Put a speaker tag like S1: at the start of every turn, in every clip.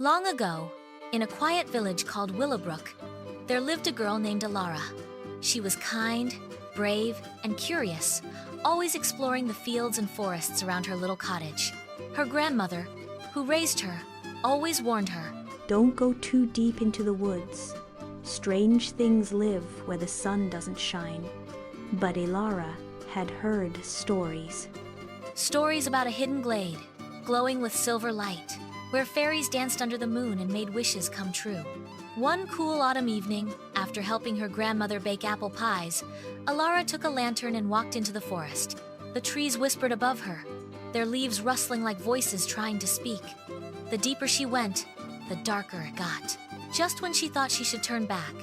S1: Long ago, in a quiet village called Willowbrook, there lived a girl named Elara. She was kind, brave, and curious, always exploring the fields and forests around her little cottage. Her grandmother, who raised her, always warned her,
S2: "Don't go too deep into the woods. Strange things live where the sun doesn't shine." But Elara had heard stories.
S1: Stories about a hidden glade, glowing with silver light, where fairies danced under the moon and made wishes come true. One cool autumn evening, after helping her grandmother bake apple pies, Elara took a lantern and walked into the forest. The trees whispered above her, their leaves rustling like voices trying to speak. The deeper she went, the darker it got. Just when she thought she should turn back,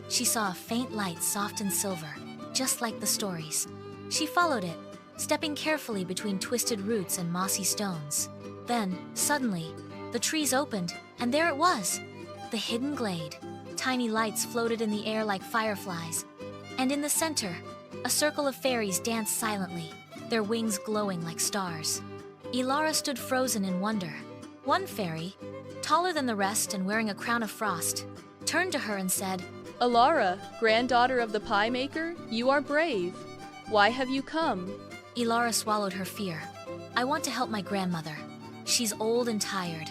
S1: she saw a faint light, soft and silver, just like the stories. She followed it, stepping carefully between twisted roots and mossy stones. Then, suddenly, the trees opened, and there it was, the hidden glade. Tiny lights floated in the air like fireflies, and in the center, a circle of fairies danced silently, their wings glowing like stars. Elara stood frozen in wonder. One fairy, taller than the rest and wearing a crown of frost, turned to her and said,
S3: "Elara, granddaughter of the pie maker, you are brave. Why have you come?"
S1: Elara swallowed her fear. "I want to help my grandmother. She's old and tired.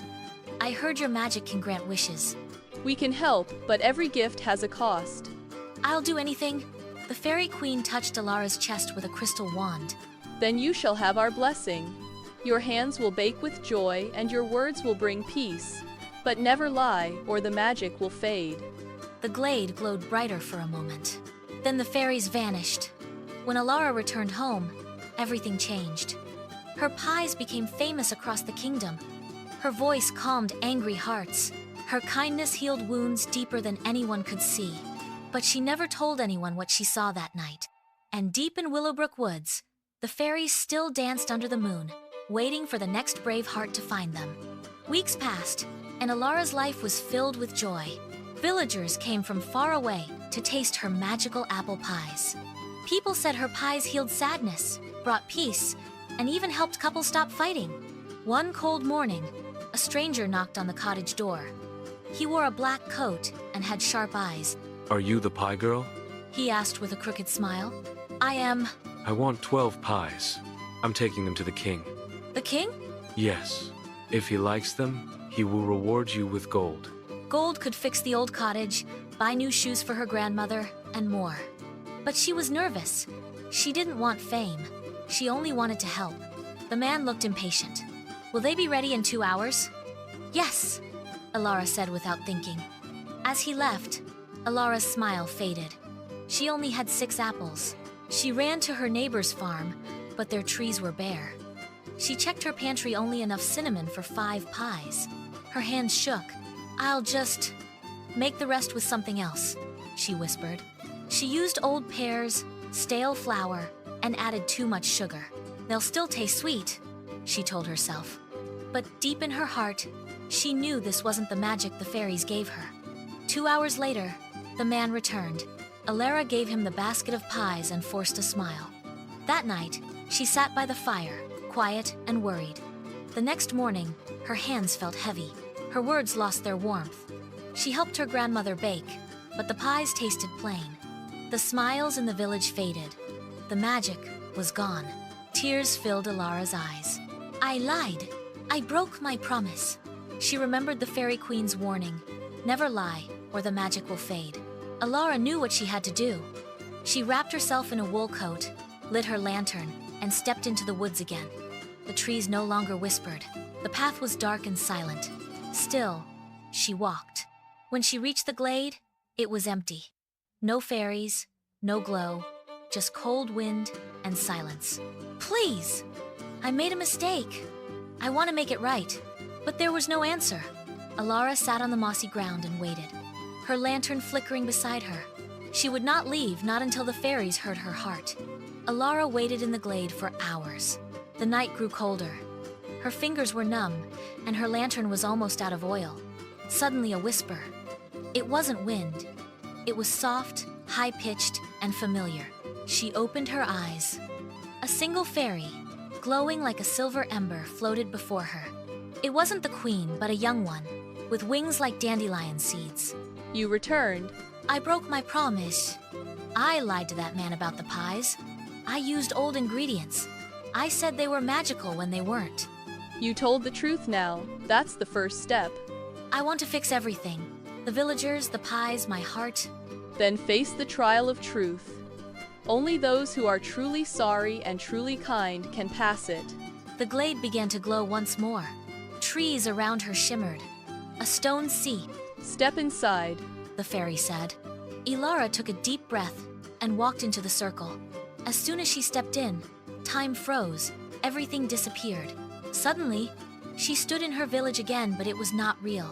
S1: I heard your magic can grant wishes."
S3: "We can help, but every gift has a cost."
S1: "I'll do anything." The fairy queen touched Elara's chest with a crystal wand.
S3: "Then you shall have our blessing. Your hands will bake with joy, and your words will bring peace. But never lie, or the magic will fade."
S1: The glade glowed brighter for a moment. Then the fairies vanished. When Elara returned home, everything changed. Her pies became famous across the kingdom. Her voice calmed angry hearts. Her kindness healed wounds deeper than anyone could see. But she never told anyone what she saw that night. And deep in Willowbrook Woods, the fairies still danced under the moon, waiting for the next brave heart to find them. Weeks passed, and Elara's life was filled with joy. Villagers came from far away to taste her magical apple pies. People said her pies healed sadness, brought peace, and even helped couples stop fighting. One cold morning, a stranger knocked on the cottage door. He wore a black coat and had sharp eyes.
S4: "Are you the pie girl?"
S1: He asked with a crooked smile. "I am."
S4: "I want 12 pies. I'm taking them to the king."
S1: "The king?"
S4: "Yes. If he likes them, he will reward you with gold."
S1: Gold could fix the old cottage, buy new shoes for her grandmother, and more. But she was nervous. She didn't want fame. She only wanted to help. The man looked impatient. "Will they be ready in 2 hours?" "Yes," Elara said without thinking. As he left, Elara's smile faded. She only had 6 apples. She ran to her neighbor's farm, but their trees were bare. She checked her pantry, only enough cinnamon for 5 pies. Her hands shook. "I'll just make the rest with something else," she whispered. She used old pears, stale flour, and added too much sugar. "They'll still taste sweet," she told herself. But deep in her heart, she knew this wasn't the magic the fairies gave her. 2 hours later, the man returned. Elara gave him the basket of pies and forced a smile. That night, she sat by the fire, quiet and worried. The next morning, her hands felt heavy. Her words lost their warmth. She helped her grandmother bake, but the pies tasted plain. The smiles in the village faded. The magic was gone. Tears filled Elara's eyes. "I lied. I broke my promise." She remembered the fairy queen's warning, "Never lie, or the magic will fade." Elara knew what she had to do. She wrapped herself in a wool coat, lit her lantern, and stepped into the woods again. The trees no longer whispered. The path was dark and silent. Still, she walked. When she reached the glade, it was empty. No fairies, no glow, just cold wind and silence. "Please! I made a mistake. I want to make it right." But there was no answer. Elara sat on the mossy ground and waited, her lantern flickering beside her. She would not leave, not until the fairies heard her heart. Elara waited in the glade for hours. The night grew colder. Her fingers were numb, and her lantern was almost out of oil. Suddenly, a whisper. It wasn't wind. It was soft, high-pitched, and familiar. She opened her eyes. A single fairy, glowing like a silver ember, floated before her. It wasn't the queen, but a young one. with wings like dandelion seeds.
S3: You returned.
S1: I broke my promise. I lied to that man about the pies. I used old ingredients. I said they were magical when they weren't.
S3: You told the truth now. That's the first step.
S1: I want to fix everything. The villagers, the pies, my heart.
S3: Then face the trial of truth. Only those who are truly sorry and truly kind can pass it.
S1: The glade began to glow once more. Trees around her shimmered. A stone sea.
S3: Step inside.
S1: The fairy said. Elara took a deep breath and walked into the circle. As soon as she stepped in, time froze. Everything disappeared. Suddenly, she stood in her village again, but it was not real.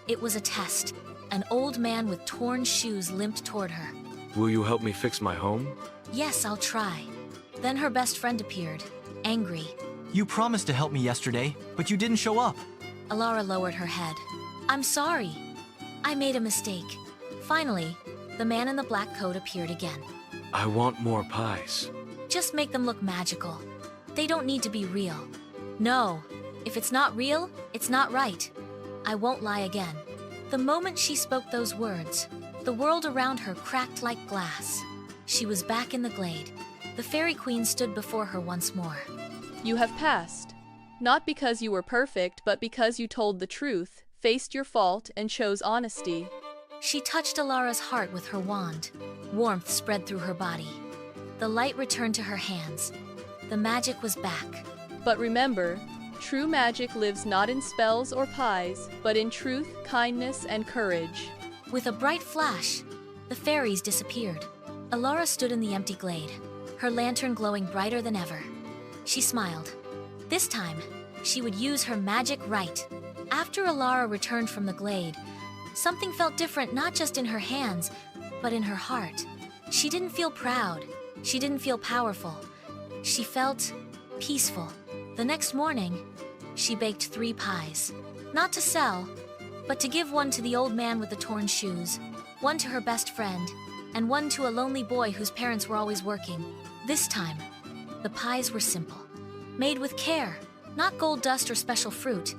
S1: It was a test. An old man with torn shoes limped toward her.
S4: Will you help me fix my home?
S1: Yes, I'll try. Then her best friend appeared, angry.
S5: You promised to help me yesterday, but you didn't show up.
S1: Elara lowered her head. I'm sorry. I made a mistake. Finally, the man in the black coat appeared again.
S4: I want more pies.
S1: Just make them look magical. They don't need to be real. No, if it's not real, it's not right. I won't lie again. The moment she spoke those words, the world around her cracked like glass. She was back in the glade. The fairy queen stood before her once more.
S3: You have passed. Not because you were perfect, but because you told the truth, faced your fault, and chose honesty.
S1: She touched Elara's heart with her wand. Warmth spread through her body. The light returned to her hands. The magic was back.
S3: But remember, true magic lives not in spells or pies, but in truth, kindness, and courage.
S1: With a bright flash, the fairies disappeared. Elara stood in the empty glade, her lantern glowing brighter than ever. She smiled. This time, she would use her magic right. After Elara returned from the glade, something felt different not just in her hands, but in her heart. She didn't feel proud. She didn't feel powerful. She felt peaceful. The next morning, she baked 3 pies. Not to sell, but to give one to the old man with the torn shoes, one to her best friend, and one to a lonely boy whose parents were always working. This time, the pies were simple, made with care, not gold dust or special fruit,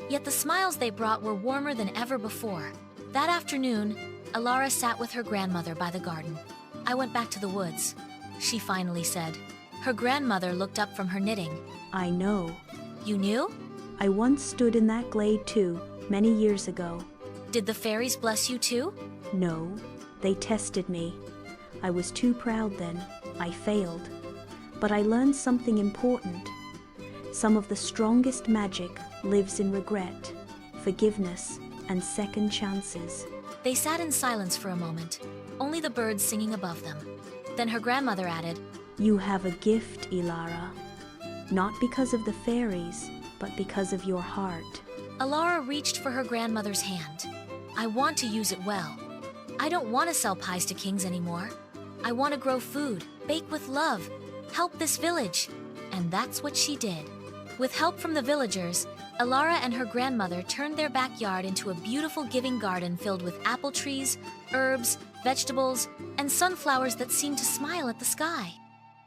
S1: yet the smiles they brought were warmer than ever before. That afternoon, Elara sat with her grandmother by the garden. I went back to the woods, she finally said. Her grandmother looked up from her knitting.
S2: I know.
S1: You knew?
S2: I once stood in that glade too, many years ago.
S1: Did the fairies bless you too?
S2: No, they tested me. I was too proud then. I failed. But I learned something important. Some of the strongest magic lives in regret, forgiveness, and second chances.
S1: They sat in silence for a moment, only the birds singing above them. Then her grandmother added,
S2: You have a gift, Elara. Not because of the fairies, but because of your heart.
S1: Elara reached for her grandmother's hand. I want to use it well. I don't want to sell pies to kings anymore. I want to grow food, bake with love, help this village. And that's what she did. With help from the villagers, Elara and her grandmother turned their backyard into a beautiful giving garden filled with apple trees, herbs, vegetables, and sunflowers that seemed to smile at the sky.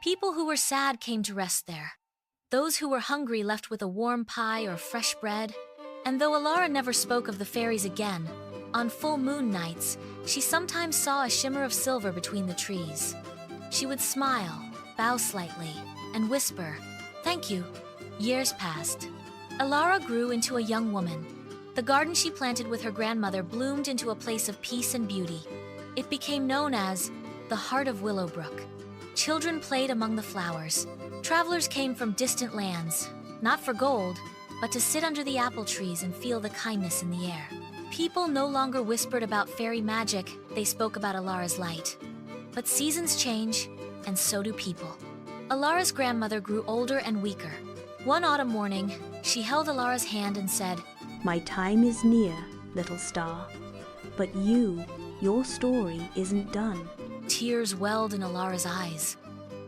S1: People who were sad came to rest there. Those who were hungry left with a warm pie or fresh bread. And though Elara never spoke of the fairies again, on full moon nights, she sometimes saw a shimmer of silver between the trees. She would smile, bow slightly, and whisper, Thank you. Years passed. Elara grew into a young woman. The garden she planted with her grandmother bloomed into a place of peace and beauty. It became known as the Heart of Willowbrook. Children played among the flowers. Travelers came from distant lands, not for gold, but to sit under the apple trees and feel the kindness in the air. People no longer whispered about fairy magic, they spoke about Elara's light. But seasons change, and so do people. Elara's grandmother grew older and weaker. One autumn morning, she held Elara's hand and said,
S2: My time is near, little star. But your story isn't done.
S1: Tears welled in Elara's eyes.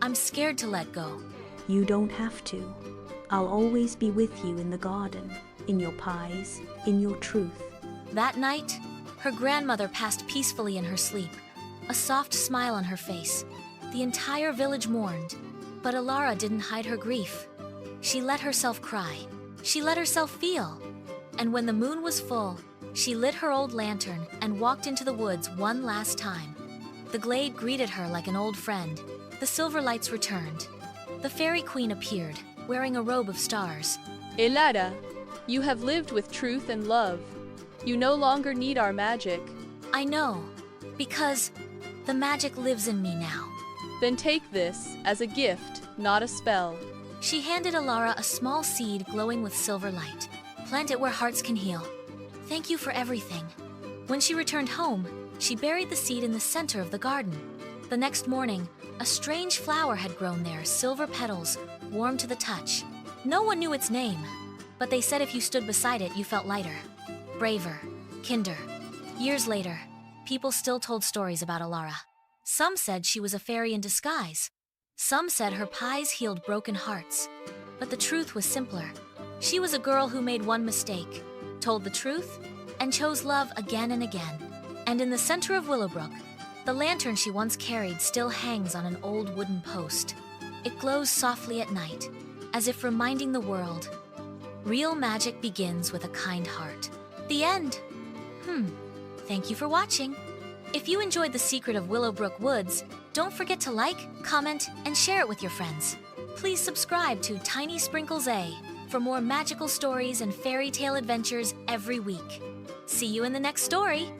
S1: I'm scared to let go.
S2: You don't have to. I'll always be with you in the garden, in your pies, in your truth.
S1: That night, her grandmother passed peacefully in her sleep, a soft smile on her face. The entire village mourned, but Elara didn't hide her grief. She let herself cry. She let herself feel. And when the moon was full, She lit her old lantern and walked into the woods one last time. The glade greeted her like an old friend. The silver lights returned. The fairy queen appeared, wearing a robe of stars.
S3: Elara, you have lived with truth and love. You no longer need our magic.
S1: I know, because the magic lives in me now.
S3: Then take this as a gift, not a spell.
S1: She handed Elara a small seed glowing with silver light. Plant it where hearts can heal. Thank you for everything. When she returned home, she buried the seed in the center of the garden. The next morning, a strange flower had grown there, silver petals, warm to the touch. No one knew its name, but they said if you stood beside it, you felt lighter, braver, kinder. Years later, people still told stories about Elara. Some said she was a fairy in disguise. Some said her pies healed broken hearts. But the truth was simpler. She was a girl who made one mistake, told the truth, and chose love again and again. And in the center of Willowbrook, the lantern she once carried still hangs on an old wooden post. It glows softly at night, as if reminding the world, real magic begins with a kind heart. The end. Thank you for watching. If you enjoyed The Secret of Willowbrook Woods, don't forget to like, comment, and share it with your friends. Please subscribe to Tiny Sprinkles A for more magical stories and fairy tale adventures every week. See you in the next story!